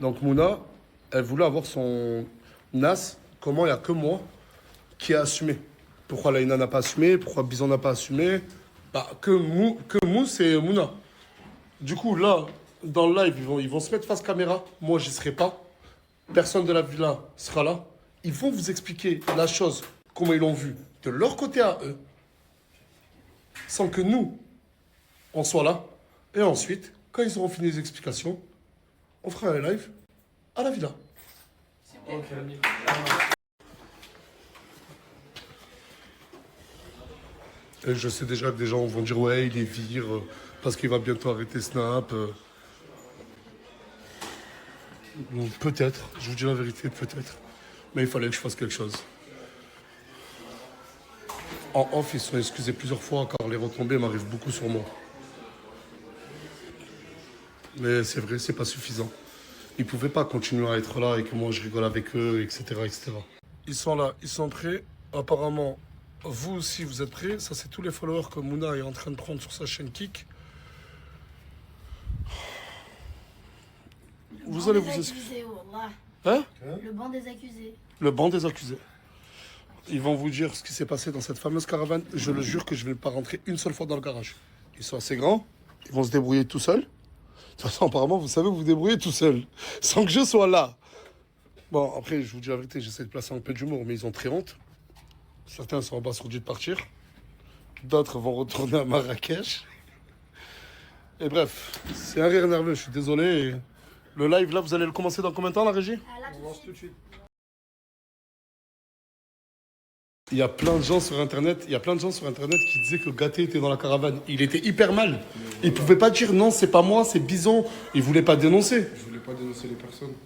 Donc Mouna, elle voulait avoir son NAS. Comment il n'y a que moi qui a assumé? Pourquoi Laïna n'a pas assumé? Pourquoi Bison n'a pas assumé? Bah, que Mou, c'est Mouna. Du coup, là, dans le live, ils vont se mettre face caméra. Moi, j'y serai pas. Personne de la villa sera là. Ils vont vous expliquer la chose, comment ils l'ont vue, de leur côté à eux, sans que nous, on soit là. Et ensuite, quand ils auront fini les explications, on fera un live à la villa. Et je sais déjà que des gens vont dire ouais, il est vire parce qu'il va bientôt arrêter Snap. Peut-être, je vous dis la vérité, peut-être. Mais il fallait que je fasse quelque chose. En off, ils se sont excusés plusieurs fois car les retombées m'arrivent beaucoup sur moi. Mais c'est vrai, c'est pas suffisant. Ils pouvaient pas continuer à être là et que moi je rigole avec eux, etc., etc. Ils sont là, ils sont prêts. Apparemment, vous aussi vous êtes prêts. Ça, c'est tous les followers que Mouna est en train de prendre sur sa chaîne Kik. Vous allez vous excuser. Hein? Le banc des accusés. Le banc des accusés. Ils vont vous dire ce qui s'est passé dans cette fameuse caravane. Je le jure que je ne vais pas rentrer une seule fois dans le garage. Ils sont assez grands, ils vont se débrouiller tout seuls. De toute façon, apparemment, vous savez vous débrouiller tout seul, sans que je sois là. Bon, après, je vous dis la vérité, j'essaie de placer un peu d'humour, mais ils ont très honte. Certains sont abasourdis de partir. D'autres vont retourner à Marrakech. Et bref, c'est un rire nerveux, je suis désolé. Et le live, là, vous allez le commencer dans combien de temps, la régie? On lance tout de suite. Il y a plein de gens sur Internet, qui disaient que Gaté était dans la caravane. Il était hyper mal. Il pouvait pas dire non, c'est pas moi, c'est Bison. Il voulait pas dénoncer. Je voulais pas dénoncer les personnes.